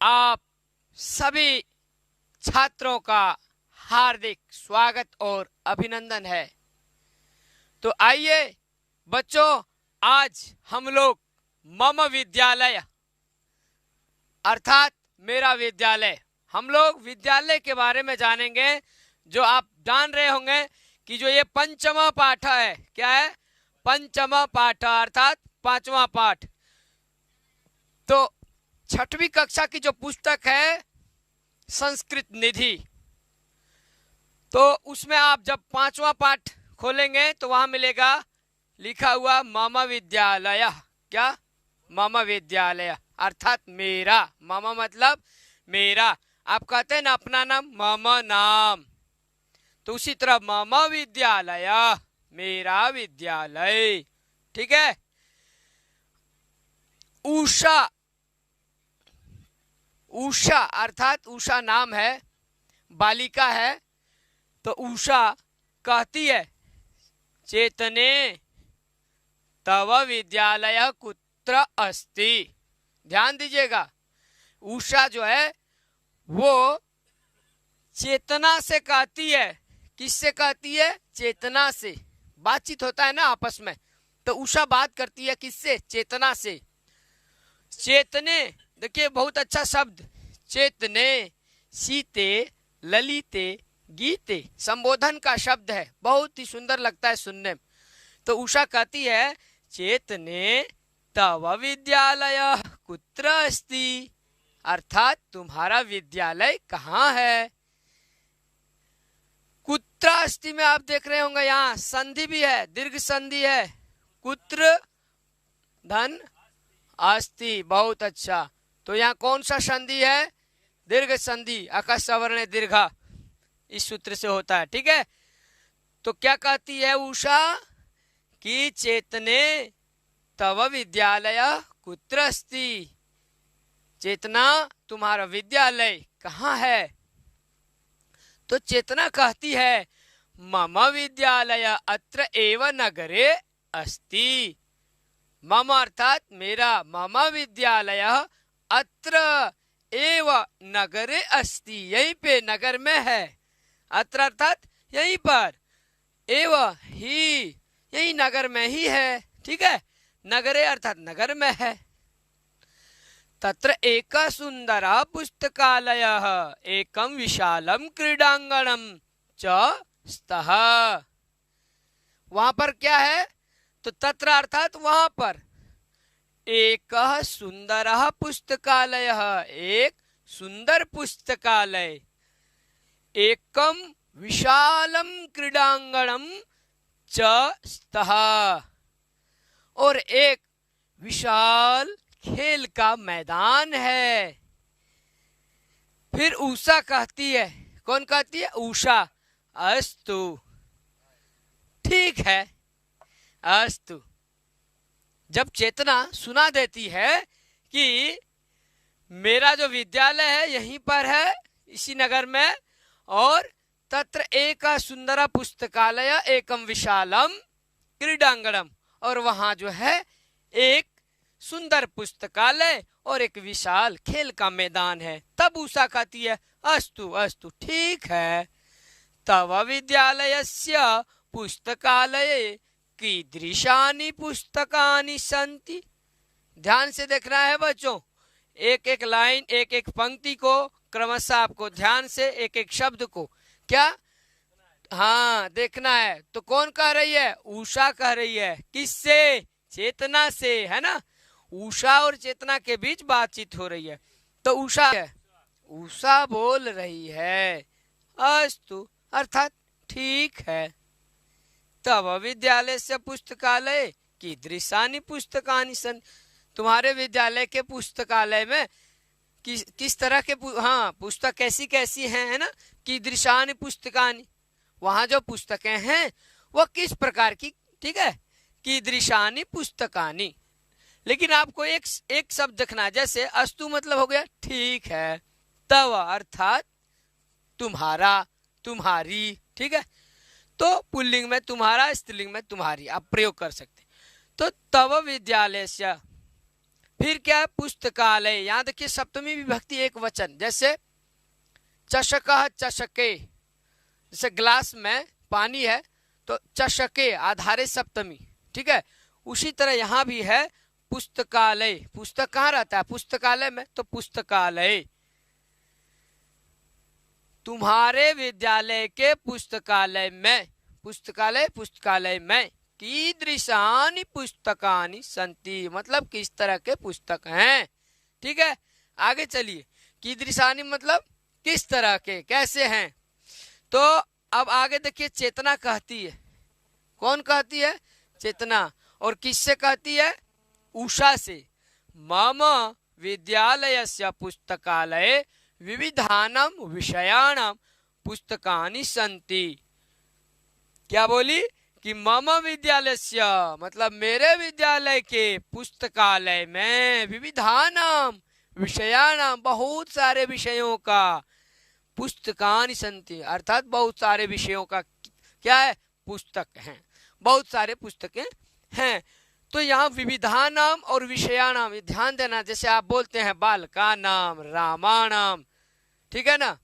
आप सभी छात्रों का हार्दिक स्वागत और अभिनंदन है। तो आइए बच्चों, आज हम लोग मम विद्यालय अर्थात मेरा विद्यालय, हम लोग विद्यालय के बारे में जानेंगे। जो आप जान रहे होंगे कि जो ये पंचमा पाठ है, क्या है? पंचमा पाठ अर्थात पांचवा पाठ। तो छठवीं कक्षा की जो पुस्तक है संस्कृत निधि, तो उसमें आप जब पांचवा पाठ खोलेंगे तो वहां मिलेगा लिखा हुआ मम विद्यालय। क्या? मम विद्यालय अर्थात मेरा। मम मतलब मेरा। आप कहते हैं ना अपना नाम मम नाम, तो उसी तरह मम विद्यालय मेरा विद्यालय। ठीक है। उषा, उषा अर्थात उषा नाम है, बालिका है। तो उषा कहती है चेतने तव विद्यालय कुत्र अस्ति। ध्यान दीजिएगा, उषा जो है वो चेतना से कहती है। किससे कहती है? चेतना से। बातचीत होता है ना आपस में, तो उषा बात करती है किससे? चेतना से। चेतने, देखिए बहुत अच्छा शब्द, चेतने, सीते, ललिते, गीते, संबोधन का शब्द है, बहुत ही सुंदर लगता है सुनने में। तो उषा कहती है चेतने तव विद्यालय कुत्र अस्ति, अर्थात तुम्हारा विद्यालय कहाँ है? कुत्र अस्ति में आप देख रहे होंगे यहाँ संधि भी है, दीर्घ संधि है। कुत्र धन अस्ति, बहुत अच्छा। तो यहाँ कौन सा संधि है? दीर्घ संधि, अकस सवर्ण दीर्घा, इस सूत्र से होता है। ठीक है। तो क्या कहती है उषा कि चेतने तव विद्यालय कुत्र अस्ति, चेतना तुम्हारा विद्यालय कहाँ है? तो चेतना कहती है मम विद्यालय अत्र एव नगरे अस्ति। मम अर्थात मेरा, मम विद्यालय अत्र एव नगरे अस्ति, यहीं पे नगर में है। अत्र अर्थात यहीं पर, एव ही, यही नगर में ही है। ठीक है। नगरे अर्थात नगर में है। तत्र एक सुंदर पुस्तकालय एकम विशालम क्रीडांगणम च स्तः। वहां पर क्या है? तो तत्र अर्थात वहां पर, एक सुंदर पुस्तकालय, एक सुंदर पुस्तकालय, एकम विशालम क्रीडांगणम च स्तः, और एक विशाल खेल का मैदान है। फिर उषा कहती है, कौन कहती है? उषा, अस्तु, ठीक है, अस्तु। जब चेतना सुना देती है कि मेरा जो विद्यालय है यहीं पर है, इसी नगर में, और तत्र एक सुंदर पुस्तकालय एकम विशालम क्रीडांगणम, और वहां जो है एक सुंदर पुस्तकालय और एक विशाल खेल का मैदान है, तब उषा कहती है अस्तु अस्तु, ठीक है। तव विद्यालयस्य पुस्तकालये कीदृशानि पुस्तकानि सन्ति। ध्यान से देखना है बच्चों, एक एक लाइन, एक एक पंक्ति को क्रमशः आपको ध्यान से, एक एक शब्द को क्या, हाँ, देखना है। तो कौन कह रही है? उषा कह रही है। किससे? चेतना से, है ना। उषा और चेतना के बीच बातचीत हो रही है। तो उषा है, उषा बोल रही है अस्तु अर्थात ठीक है। तव विद्यालय से पुस्तकालय कीदृशानि पुस्तकानि सन, तुम्हारे विद्यालय के पुस्तकालय में किस तरह के हाँ पुस्तक कैसी कैसी हैं, है ना। कीदृशानि पुस्तकानि, वहां जो पुस्तकें हैं वो किस प्रकार की। ठीक है। कीदृशानि पुस्तकानि, लेकिन आपको एक शब्द देखना, जैसे अस्तु मतलब हो गया ठीक है, तव अर्थात तुम्हारा, तुम्हारी। ठीक है। तो पुल्लिंग में तुम्हारा, स्त्रीलिंग में तुम्हारी आप प्रयोग कर सकते। तो तव विद्यालय से, फिर क्या है, पुस्तकालय। यहाँ देखिए सप्तमी विभक्ति एक वचन, जैसे चषकः चषके, जैसे ग्लास में पानी है तो चषके आधारे सप्तमी, ठीक है। उसी तरह यहाँ भी है पुस्तकालय। पुस्तक कहाँ रहता है, पुस्तकालय में, तो पुस्तकालय। तुम्हारे विद्यालय के पुस्तकालय में, पुस्तकालय पुस्तकालय में, कीदृशानि पुस्तकानि सन्ति, मतलब किस तरह के पुस्तक हैं, ठीक है। आगे चलिए, कीदृशानि मतलब किस तरह के, कैसे हैं। तो अब आगे देखिए, चेतना कहती है, कौन कहती है, चेतना, और किससे कहती है, उषा से। मम विद्यालयस्य पुस्तकालये विविधानां विषयाणां पुस्तकानि सन्ति। क्या बोली कि मम विद्यालयस्य मतलब मेरे विद्यालय के पुस्तकालय में विविधानां विषयाणां बहुत सारे विषयों का, पुस्तकानि सन्ति अर्थात बहुत सारे विषयों का क्या है, पुस्तक हैं, बहुत सारे पुस्तकें हैं। तो यहाँ विविधानाम और विषयाणाम, ये ध्यान देना, जैसे आप बोलते हैं बालका नाम, रामाणाम, ठीक है ना,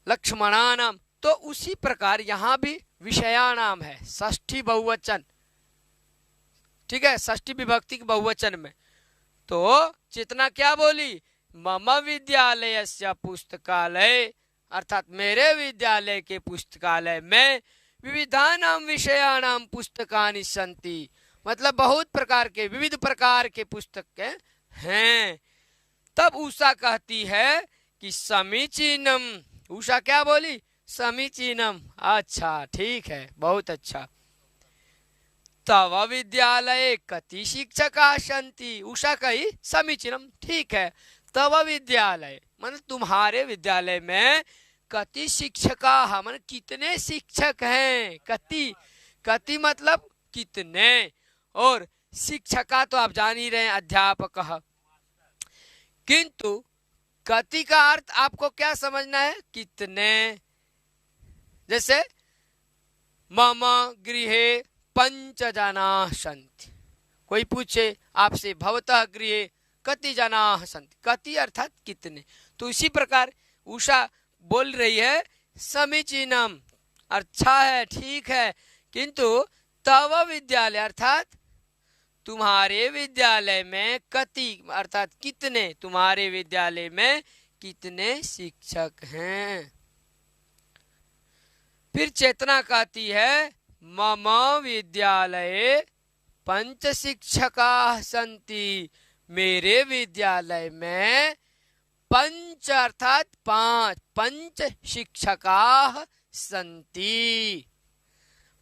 लक्ष्मणानाम, तो उसी प्रकार यहाँ भी विषयाणाम है, षष्ठी बहुवचन, ठीक है, षष्ठी विभक्ति के बहुवचन में। तो चेतना क्या बोली, मम विद्यालयस्य पुस्तकालय अर्थात मेरे विद्यालय के पुस्तकालय में विविधानां विषयाणां पुस्तकानि सन्ति, मतलब बहुत प्रकार के, विविध प्रकार के पुस्तकें हैं। तब उषा कहती है कि समीचीनम, उषा क्या बोली, समीचीनम, अच्छा ठीक है, बहुत अच्छा। तव विद्यालये कति शिक्षका सन्ति, उषा कही समीचीनम, ठीक है। तव विद्यालय मतलब तुम्हारे विद्यालय में कति शिक्षका, मतलब कितने शिक्षक हैं, कति, कति मतलब कितने, और शिक्षका तो आप जान ही रहे हैं, अध्यापक। किंतु कति का अर्थ आपको क्या समझना है, कितने। जैसे मम गृहे पंच जनाः सन्ति, कोई पूछे आपसे भवतः गृहे कति जनाः सन्ति, कति अर्थात कितने। तो इसी प्रकार उषा बोल रही है समीचीनम, अच्छा है, ठीक है, किंतु तव विद्यालय अर्थात तुम्हारे विद्यालय में, कति अर्थात कितने, तुम्हारे विद्यालय में कितने शिक्षक हैं। फिर चेतना कहती है मम विद्यालये पंच शिक्षकाः सन्ति, मेरे विद्यालय में पंच अर्थात पांच, पंच शिक्षकाः सन्ति,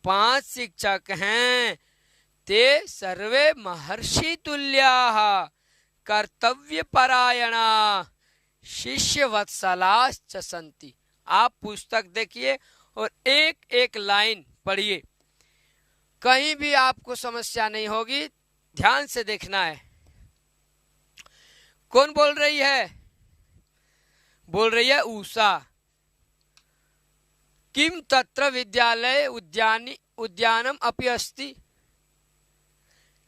पांच शिक्षक हैं। ते सर्वे महर्षि तुल्याः कर्तव्यपरायणा शिष्यवत्सलाश्च सन्ति। आप पुस्तक देखिए और एक एक लाइन पढ़िए, कहीं भी आपको समस्या नहीं होगी, ध्यान से देखना है। कौन बोल रही है, बोल रही है उषा। किम तत्र विद्यालय उद्यानम अपि अस्ति,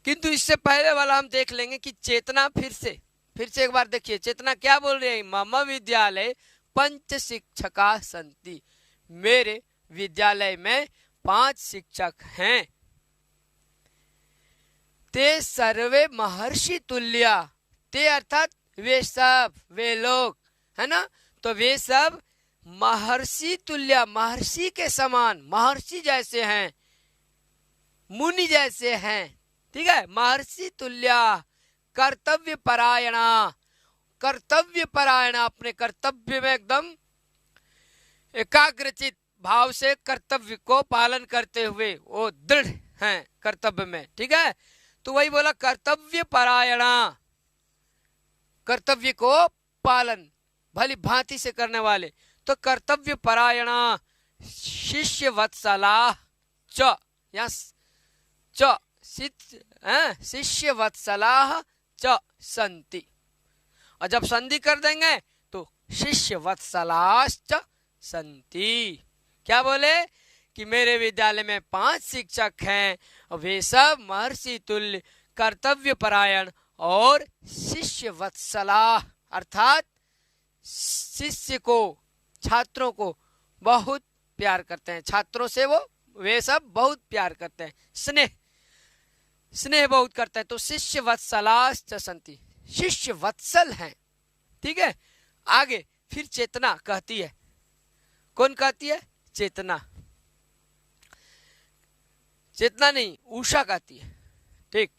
किंतु इससे पहले वाला हम देख लेंगे कि चेतना फिर से एक बार देखिए, चेतना क्या बोल रही है, मम विद्यालय पंच शिक्षका सन्ति, मेरे विद्यालय में 5 शिक्षक हैं। ते सर्वे महर्षि तुल्या, ते अर्थात वे सब, वे लोग, है ना, तो वे सब महर्षि तुल्या, महर्षि के समान, महर्षि जैसे हैं, मुनि जैसे हैं, ठीक है, महर्षि तुल्या। कर्तव्य परायणा, कर्तव्य परायणा, अपने कर्तव्य में एकदम एकाग्रचित भाव से कर्तव्य को पालन करते हुए वो दृढ़ हैं कर्तव्य में, ठीक है। तो वही बोला कर्तव्य परायणा, कर्तव्य को पालन भली भांति से करने वाले, तो कर्तव्य परायणा शिष्य वत्सला च, यहाँ च शिष्य वत्सला च सन्ति, और जब संधि कर देंगे तो शिष्य वत्सलाश्च सन्ति। क्या बोले कि मेरे विद्यालय में 5 शिक्षक हैं और वे सब महर्षि तुल्य, कर्तव्य परायण और शिष्य वत्सला अर्थात शिष्य को, छात्रों को बहुत प्यार करते हैं। छात्रों से वे सब बहुत प्यार करते हैं, स्नेह बहुत करते हैं। तो शिष्य वत्सलाश्च सन्ति, शिष्य वत्सल हैं। ठीक है, आगे फिर चेतना कहती है। कौन कहती है? चेतना। चेतना नहीं, उषा कहती है। ठीक,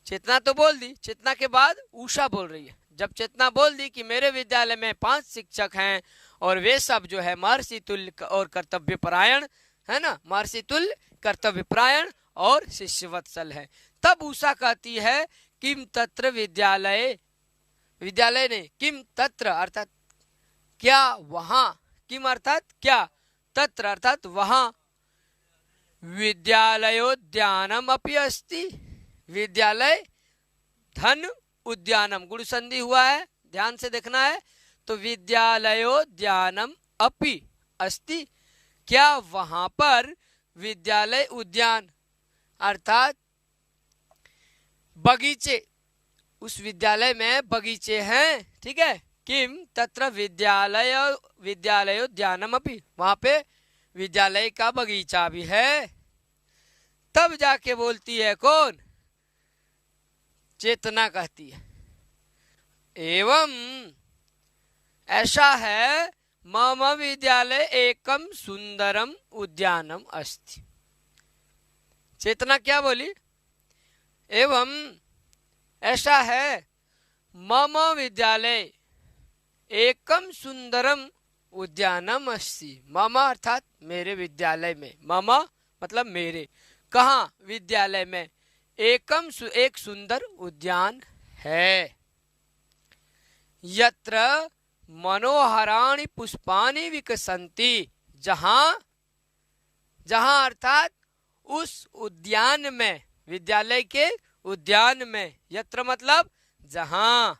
चेतना तो बोल दी, चेतना के बाद उषा बोल रही है। जब चेतना बोल दी कि मेरे विद्यालय में 5 शिक्षक हैं और वे सब जो है महर्षि तुल्य और कर्तव्य परायण है ना, महर्षि तुल्य, कर्तव्य परायण और शिष्य वत्सल है, तब उषा कहती है किम तत्र विद्यालय, विद्यालय नहीं, किम तत्र अर्थात क्या वहां, किम अर्थात क्या, तत्र अर्थात वहां, विद्यालयोद्यानम अपि अस्ति, विद्यालय धन उद्यानम, गुण संधि हुआ है, ध्यान से देखना है। तो विद्यालयोद्यानम अपि अस्ति, क्या वहां पर विद्यालय उद्यान अर्थात बगीचे, उस विद्यालय में बगीचे हैं। ठीक है, किम तत्र विद्यालयोद्यानम अपि, वहां पे विद्यालय का बगीचा भी है। तब जाके बोलती है कौन? चेतना कहती है एवं ऐसा है मम विद्यालय एकम सुंदरम उद्यानम अस्ति। चेतना क्या बोली? एवं ऐसा है मम विद्यालय एकम सुंदरम उद्यानम अस्ति, मम अर्थात मेरे विद्यालय में, मम मतलब मेरे, कहाँ? विद्यालय में, एक सुंदर उद्यान है, यत्र मनोहराणि पुष्पाणि विकसन्ति, जहां अर्थात उस उद्यान में, विद्यालय के उद्यान में, यत्र मतलब जहां,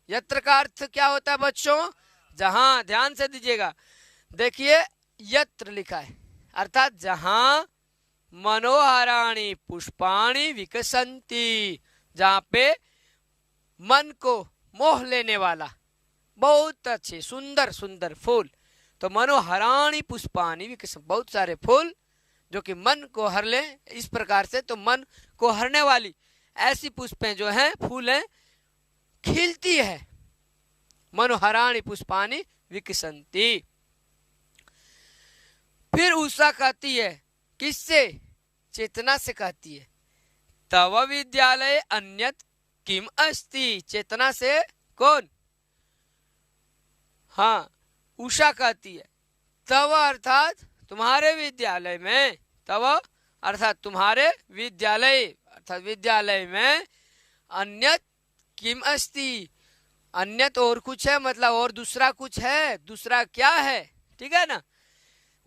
यत्र का अर्थ क्या होता है बच्चों? जहां, ध्यान से दीजिएगा, देखिए यत्र लिखा है अर्थात जहां मनोहराणि पुष्पाणि विकसन्ति, जहां पे मन को मोह लेने वाला बहुत अच्छे सुंदर सुंदर फूल, तो मनोहराणि पुष्पाणि विकसन्ति, बहुत सारे फूल जो कि मन को हर ले, इस प्रकार से तो मन को हरने वाली ऐसी पुष्पें जो हैं, फूल हैं, खिलती है। मनोहराणि पुष्पाणि विकसन्ति। फिर उषा कहती है, किससे? चेतना से कहती है, तव विद्यालय अन्यत किम अस्ति, चेतना से कौन? हाँ, उषा कहती है तव अर्थात तुम्हारे विद्यालय में, तव अर्थात तुम्हारे विद्यालय अर्थात विद्यालय में, अन्यत किम अस्ति, अन्यत और कुछ है, मतलब और दूसरा कुछ है, दूसरा क्या है? ठीक है ना।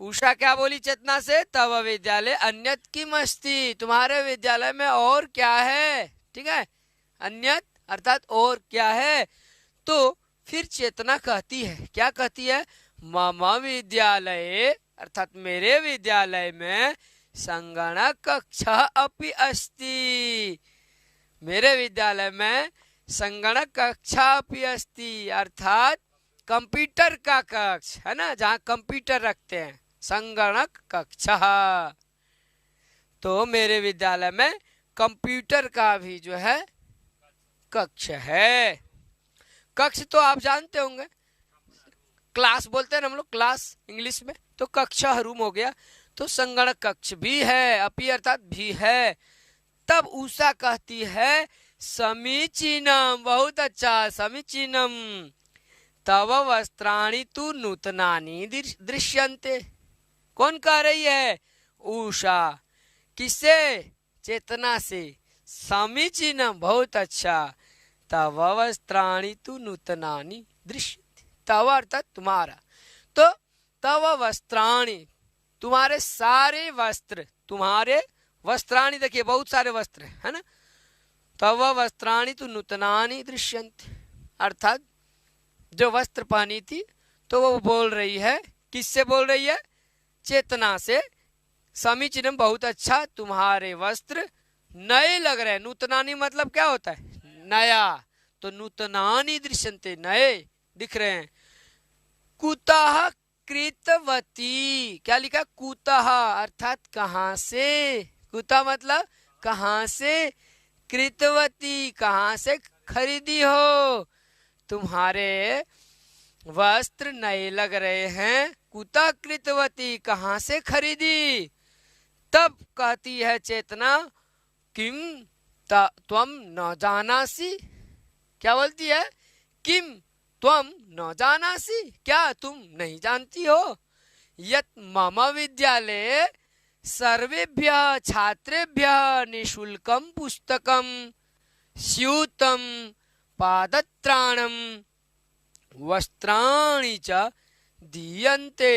उषा क्या बोली चेतना से? तव विद्यालय अन्यत किम अस्ति, तुम्हारे विद्यालय में और क्या है? ठीक है, अन्यत अर्थात और क्या है। तो फिर चेतना कहती है, क्या कहती है? मम विद्यालय अर्थात मेरे विद्यालय में संगणक कक्षा अपि अस्ति, मेरे विद्यालय में संगणक कक्षा अपि अस्ति अर्थात कंप्यूटर का कक्ष है ना, जहाँ कंप्यूटर रखते हैं, संगणक कक्षा। तो मेरे विद्यालय में कंप्यूटर का भी जो है कक्ष है। कक्ष तो आप जानते होंगे, क्लास बोलते हैं ना हम लोग, क्लास इंग्लिश में, तो कक्षा रूम हो गया, तो संगणक कक्ष भी है, अपि अर्थात भी है। तब उषा कहती है समीचीनम, बहुत अच्छा, समीचीनम, तव वस्त्राणि तु नूतनानि दृश्यन्ते। कौन कह रही है? उषा। किससे? चेतना से। समीचीनम, बहुत अच्छा, तव वस्त्राणि तु नूतनानि दृश्यन्ते, तव अर्थात तुम्हारा, तो तव वस्त्राणि तुम्हारे सारे वस्त्र, तुम्हारे वस्त्राणि, देखिए बहुत सारे वस्त्र है ना, तव वस्त्राणि तु नूतनानि दृश्यन्ते अर्थात जो वस्त्र पहनी थी, तो वो बोल रही है, किससे बोल रही है? चेतना से। समीचीनम, बहुत अच्छा, तुम्हारे वस्त्र नए लग रहे हैं। नूतनानि मतलब क्या होता है? नया, तो नूतनानि दृश्यन्ते, नए दिख रहे हैं। कुतः कृतवती, क्या लिखा? कुतः अर्थात कहां से, कुतः मतलब कहां से, कृतवती कहां से खरीदी हो, तुम्हारे वस्त्र नए लग रहे हैं, कुतः कृतवती कहां से खरीदी। तब कहती है चेतना, किम त्वम न जानासी, क्या बोलती है? किम त्वम न जानासी, क्या तुम नहीं जानती हो? यत मम विद्यालये सर्वेभ्यः छात्रेभ्यः निःशुल्कं पुस्तकं स्यूतं पादत्राणं वस्त्राणि च दीयन्ते।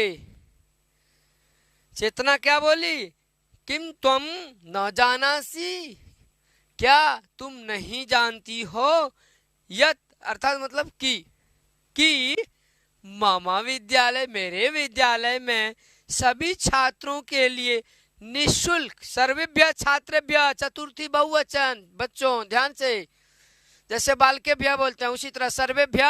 चेतना क्या बोली? किम त्वम न जानासी, क्या तुम नहीं जानती हो? यत अर्थात मतलब कि मम विद्यालय, मेरे विद्यालय में सभी छात्रों के लिए निःशुल्क, सर्वेभ्य छात्रेभ्य, चतुर्थी बहुवचन, बच्चों ध्यान से, जैसे बालकेभ्य बोलते हैं उसी तरह सर्वेभ्य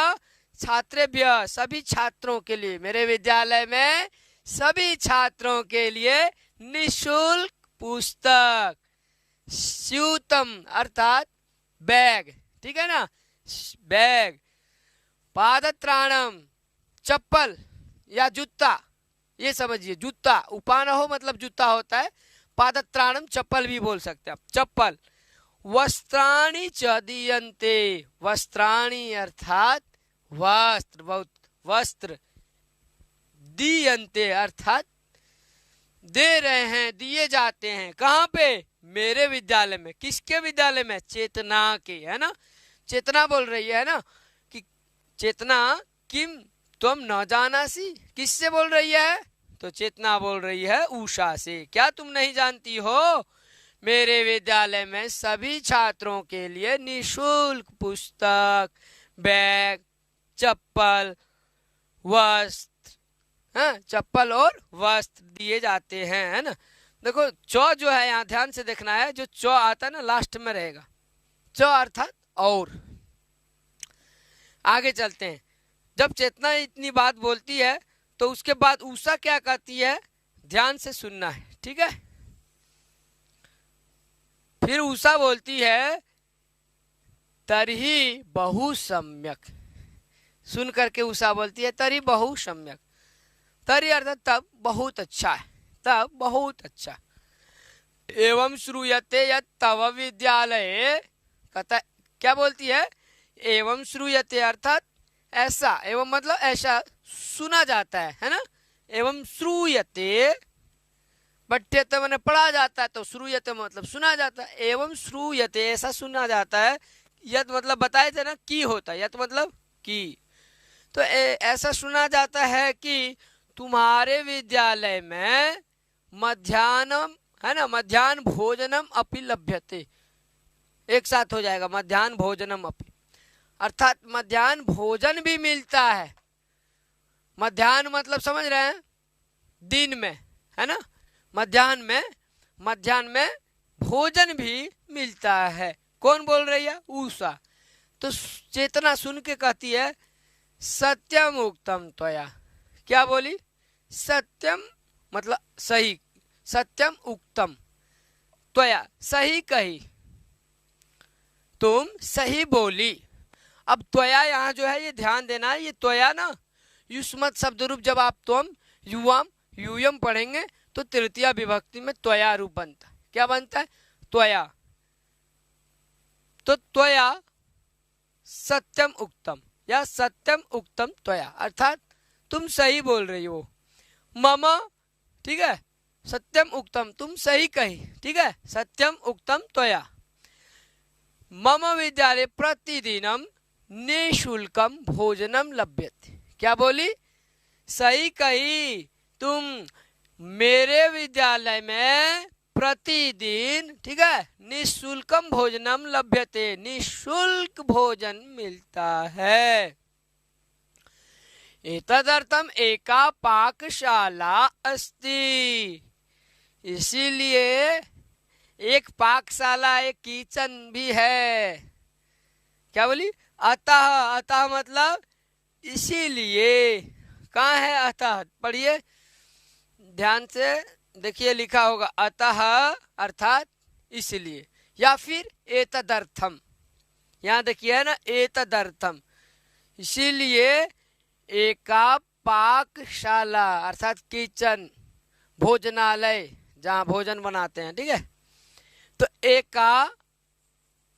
छात्रेभ्य, सभी छात्रों के लिए, मेरे विद्यालय में सभी छात्रों के लिए निःशुल्क पुस्तक, स्यूतम अर्थात बैग, ठीक है ना, बैग, पादत्राणम चप्पल या जूता, ये समझिए, जूता उपान हो मतलब जूता होता है, पादत्राणम चप्पल भी बोल सकते हैं आप, चप्पल। वस्त्राणि च दीयन्ते, वस्त्राणि अर्थात वस्त्र, बहुत वस्त्र, दीयन्ते अर्थात दे रहे हैं, दिए जाते हैं, कहाँ पे? मेरे विद्यालय में। किसके विद्यालय में? चेतना के, है ना, चेतना बोल रही है ना, कि चेतना किम तुम न जानासी, किससे बोल रही है? तो चेतना बोल रही है उषा से, क्या तुम नहीं जानती हो? मेरे विद्यालय में सभी छात्रों के लिए निःशुल्क पुस्तक, बैग, चप्पल, वस्त्र, हाँ, चप्पल और वस्त्र दिए जाते हैं, है ना। देखो चौ जो है यहाँ ध्यान से देखना है, जो चौ आता है ना लास्ट में रहेगा, चौ अर्थात और। आगे चलते हैं, जब चेतना इतनी बात बोलती है तो उसके बाद उषा क्या कहती है, ध्यान से सुनना है, ठीक है। फिर उषा बोलती है तर्हि बहु सम्यक, सुन करके उषा बोलती है तर्हि बहु सम्यक, तर्हि अर्थात तब बहुत अच्छा है, तब बहुत अच्छा। एवं श्रूयते यत् तव विद्यालये, कहता क्या बोलती है? एवं श्रूयते अर्थात ऐसा, एवं मतलब ऐसा सुना जाता है ना, एवं श्रूयते, पठ्यते मैंने पढ़ा जाता है, तो श्रूयते मतलब सुना जाता है, एवं श्रूयते ऐसा सुना जाता है, यत मतलब बताए थे ना की होता है, यत मतलब की, तो ऐसा सुना जाता है कि तुम्हारे विद्यालय में मध्याह्नम, है ना, मध्याह्न भोजनम अपि लभ्यते, एक साथ हो जाएगा, मध्याह्न भोजनम अपि, अर्थात मध्याह्न भोजन भी मिलता है। मध्याह्न मतलब समझ रहे हैं, दिन में, है ना, मध्याह्न में भोजन भी मिलता है। कौन बोल रही है? उषा। तो चेतना सुन के कहती है सत्यम उक्तम त्वया, क्या बोली? सत्यम मतलब सही, सत्यम उक्तम त्वया, सही कही, तुम सही बोली। अब त्वया यहाँ जो है ये ध्यान देना है, ये त्वया ना युष्मत शब्द रूप, जब आप तुम युवम यूयम पढ़ेंगे तो तृतीया विभक्ति में त्वया रूप बनता है। क्या बनता है? त्वया। तो त्वया सत्यम उक्तम या सत्यम उक्तम त्वया, अर्थात तुम सही बोल रही हो। मम, ठीक है, सत्यम उक्तम तुम सही कही, ठीक है, सत्यम उक्तम त्वया। मम विद्यालय प्रतिदिनम निःशुल्कम भोजनम लभ्यते, क्या बोली? सही कही, तुम मेरे विद्यालय में प्रतिदिन, ठीक है, निःशुल्कम भोजनम लभ्यते, निःशुल्क भोजन मिलता है। एतदर्थम एका पाकशाला अस्ति, इसीलिए एक पाकशाला, एक किचन भी है। क्या बोली? अतः, अतः मतलब इसीलिए। कहाँ है अतः? पढ़िए ध्यान से, देखिए लिखा होगा अतः अर्थात इसलिए, या फिर एतदर्थम। यहाँ देखिए है ना, एतदर्थम, इसीलिए एका पाकशाला अर्थात किचन, भोजनालय जहाँ भोजन बनाते हैं, ठीक है। तो एका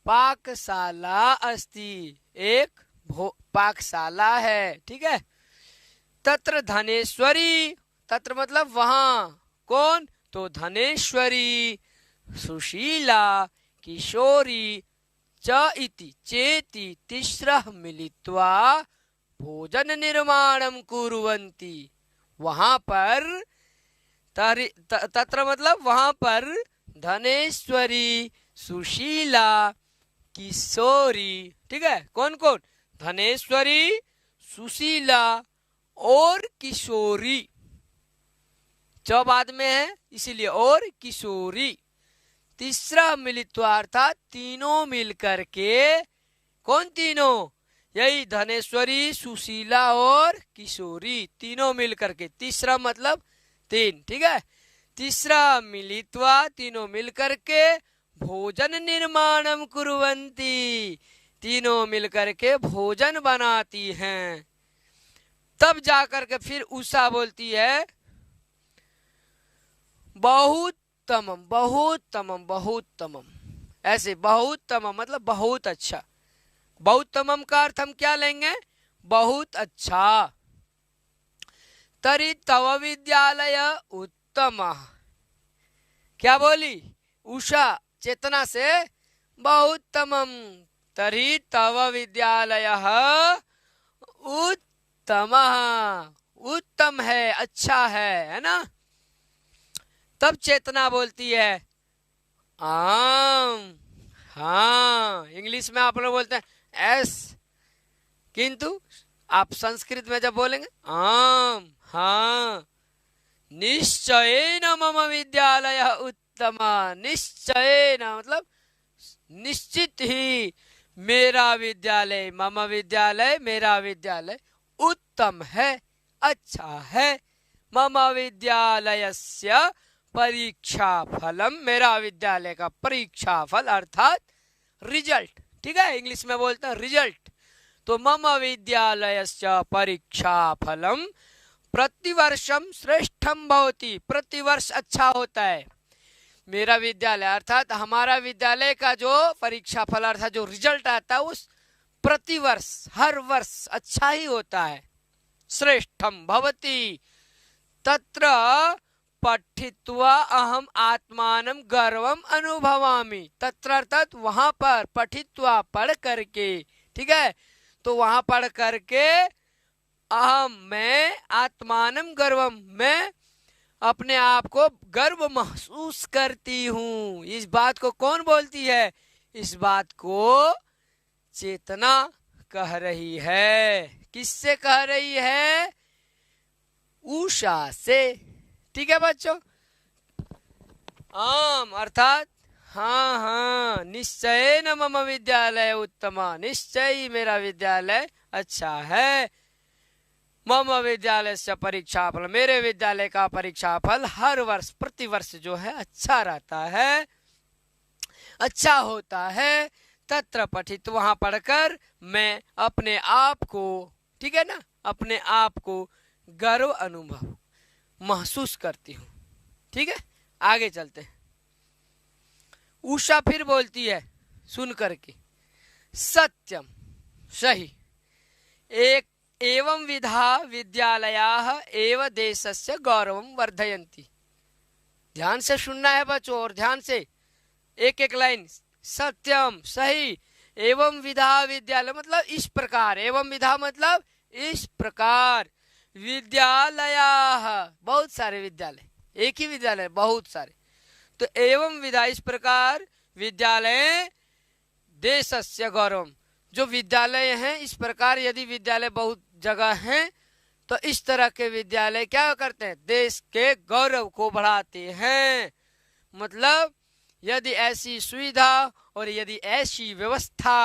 पाकशाला अस्ति, एक पाकशाला है, ठीक है। तत्र धनेश्वरी, तत्र मतलब वहां, कौन? तो धनेश्वरी, सुशीला, किशोरी च इति चेति तिस्रः मिलित्वा भोजन निर्माणम कुर्वन्ति। वहां पर तत्र मतलब वहां पर धनेश्वरी, सुशीला, किशोरी, ठीक है। कौन कौन? धनेश्वरी, सुशीला और किशोरी, च बाद में है इसीलिए, और किशोरी। तीसरा मिलित्वा अर्थात तीनों मिलकर के, कौन तीनों? यही धनेश्वरी, सुशीला और किशोरी, तीनों मिलकर के, तीसरा मतलब तीन, ठीक है। तीसरा मिलित्वा तीनों मिलकर के भोजन निर्माणम कुर्वन्ति, तीनों मिलकर के भोजन बनाती हैं। तब जाकर के फिर उषा बोलती है बहुत्तमम, बहुत्तमम, बहुत्तमम, ऐसे बहुत्तमम मतलब बहुत अच्छा। बहुत्तमम का अर्थ हम क्या लेंगे? बहुत अच्छा। तरी तव विद्यालय उत्तम, क्या बोली उषा चेतना से? बहुत्तमम, तरी तव विद्यालय उत्तम, उत्तम है, अच्छा है ना। तब चेतना बोलती है आम, हाँ, इंग्लिश में आप लोग बोलते हैं एस, किंतु आप संस्कृत में जब बोलेंगे आम, हाँ, निश्चयेन मम विद्यालय उत्तम, निश्चयेन मतलब निश्चित ही मेरा विद्यालय, मम विद्यालय मेरा विद्यालय उत्तम है, अच्छा है। मम विद्यालयस्य परीक्षा फलम, मेरा विद्यालय का परीक्षा फल अर्थात रिजल्ट, ठीक है, इंग्लिश में बोलते हैं रिजल्ट। तो मम विद्यालयस्य परीक्षा फलम प्रतिवर्षम श्रेष्ठम भवति, प्रतिवर्ष अच्छा होता है मेरा विद्यालय, अर्थात हमारा विद्यालय का जो परीक्षा फल अर्थात जो रिजल्ट आता है उस प्रतिवर्ष, हर वर्ष अच्छा ही होता है। श्रेष्ठम भवति तत्र पठित्वा अहम आत्मानं गर्वम अनुभवामि, तत्र अर्थात वहां पर, पठित्वा पढ़ करके, ठीक है। तो वहां पढ़ करके अहम मैं, आत्मानं गर्वम मैं अपने आप को गर्व महसूस करती हूँ। इस बात को कौन बोलती है? इस बात को चेतना कह रही है। किससे कह रही है? उषा से, ठीक है बच्चों। आम अर्थात हाँ हाँ, निश्चय न मम विद्यालय उत्तम, निश्चय ही मेरा विद्यालय अच्छा है। मम विद्यालय से परीक्षा फल, मेरे विद्यालय का परीक्षा फल हर वर्ष, प्रतिवर्ष जो है अच्छा रहता है, अच्छा होता है। तत्र पठित, वहां पढ़कर मैं अपने आप को, ठीक है ना, अपने आप को गर्व अनुभव महसूस करती हूँ, ठीक है। आगे चलते हैं। उषा फिर बोलती है सुन करके, सत्यम, सही, एक एवं विधा विद्यालयाः एव देशस्य गौरवं वर्धयन्ति। ध्यान से सुनना है बच्चों, और ध्यान से एक एक लाइन। सत्यम, सही, एवं विधा विद्यालय मतलब इस प्रकार, एवं विधा मतलब इस प्रकार, विद्यालयाः बहुत सारे विद्यालय, एक ही विद्यालय बहुत सारे, तो एवं विधा इस प्रकार, विद्यालय देशस्य गौरवम, जो विद्यालय हैं इस प्रकार, यदि विद्यालय बहुत जगह हैं तो इस तरह के विद्यालय क्या करते हैं? देश के गौरव को बढ़ाते हैं। मतलब यदि ऐसी सुविधा और यदि ऐसी व्यवस्था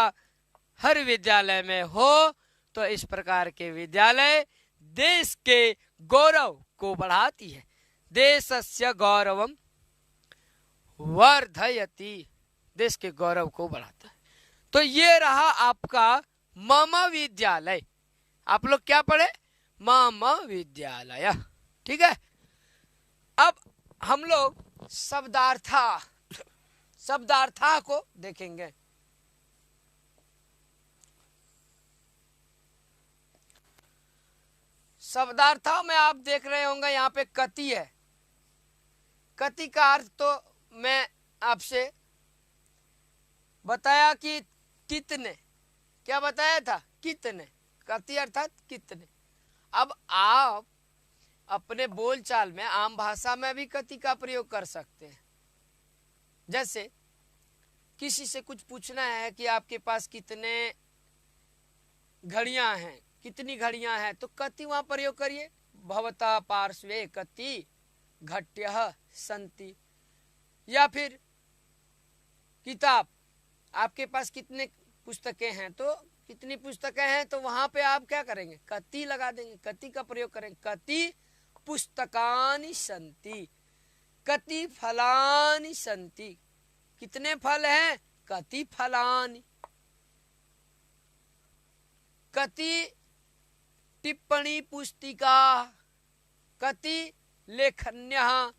हर विद्यालय में हो, तो इस प्रकार के विद्यालय देश के गौरव को बढ़ाती है। देशस्य गौरवम वर्धयति, देश के गौरव को बढ़ाता है। तो ये रहा आपका मम विद्यालय। आप लोग क्या पढ़े? मम विद्यालय। ठीक है। अब हम लोग शब्दार्था को देखेंगे। शब्दार्था में आप देख रहे होंगे यहाँ पे कति है। कति का अर्थ तो मैं आपसे बताया कि कितने, क्या बताया था? कितने। कति अर्थात कितने। अब आप अपने बोलचाल में, आम भाषा में भी कति का प्रयोग कर सकते हैं। जैसे किसी से कुछ पूछना है कि आपके पास कितने घड़ियां हैं, कितनी घड़ियां हैं, तो कति वहां प्रयोग करिए। भवता पार्श्वे कति घट्यः सन्ति। या फिर किताब, आपके पास कितने पुस्तकें हैं, तो कितनी पुस्तकें हैं, तो वहां पे आप क्या करेंगे? कति लगा देंगे, कति का प्रयोग करेंगे। कति पुस्तकानि सन्ति, कति फलानि सन्ति। कितने फल हैं? कति फलानि। कति टिप्पणी पुस्तिका, कति लेखन्यः।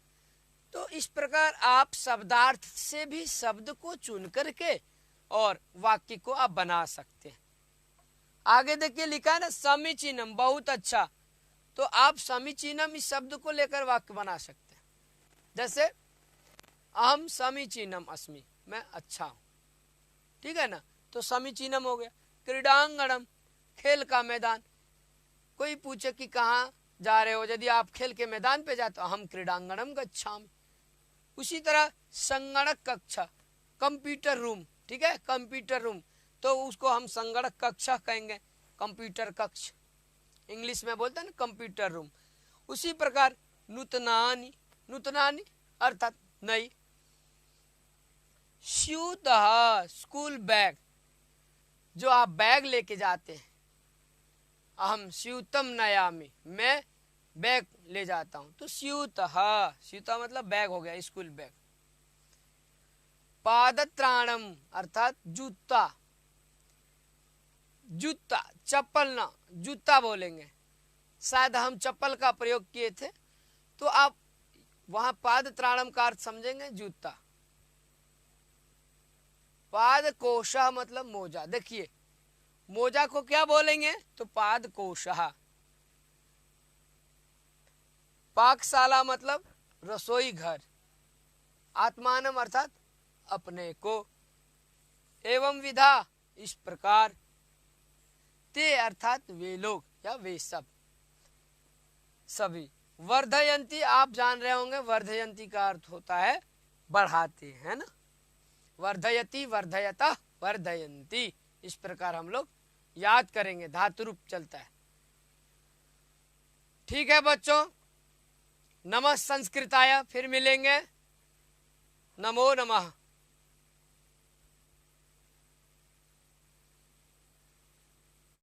तो इस प्रकार आप शब्दार्थ से भी शब्द को चुन करके और वाक्य को आप बना सकते हैं। आगे देखिए लिखा है ना समीचीनम, बहुत अच्छा। तो आप समीचीनम इस शब्द को लेकर वाक्य बना सकते हैं। जैसे अहम समीचीनम अस्मि, मैं अच्छा हूं। ठीक है ना, तो समीचीनम हो गया। क्रीडांगणम, खेल का मैदान। कोई पूछे कि कहाँ जा रहे हो, यदि आप खेल के मैदान पे जाते हो, हम क्रीडांगणम गच्छामि। उसी तरह संगणक कक्षा, कंप्यूटर रूम। ठीक है, कंप्यूटर रूम, तो उसको हम संगणक कक्षा कहेंगे, कंप्यूटर कक्ष। इंग्लिश में बोलते हैं ना कंप्यूटर रूम। उसी प्रकार नूतनानि, नूतनानि अर्थात नई। स्यूतः, स्कूल बैग, जो आप बैग लेके जाते हैं। अहम स्यूतम नयामि, मैं बैग ले जाता हूं, तो स्यूतः, स्यूतः मतलब बैग हो गया, स्कूल बैग। पादत्राणम अर्थात जूता, जूता, चप्पल ना, जूता बोलेंगे। शायद हम चप्पल का प्रयोग किए थे, तो आप वहां पादत्राणम का अर्थ समझेंगे, जूता। पादकोशः मतलब मोजा। देखिए मोजा को क्या बोलेंगे? तो पादकोशः। पाकशाला मतलब रसोई घर। आत्मानम अर्थात अपने को। एवं विधा, इस प्रकार। ते अर्थात वे लोग या वे सब, सभी। वर्धयंती, आप जान रहे होंगे, वर्धयंती का अर्थ होता है बढ़ाते, है ना। वर्धयति, वर्धयतः, वर्धयंती। इस प्रकार हम लोग याद करेंगे, धातु रूप चलता है। ठीक है बच्चों, नमः संस्कृताय। फिर मिलेंगे। नमो नमः।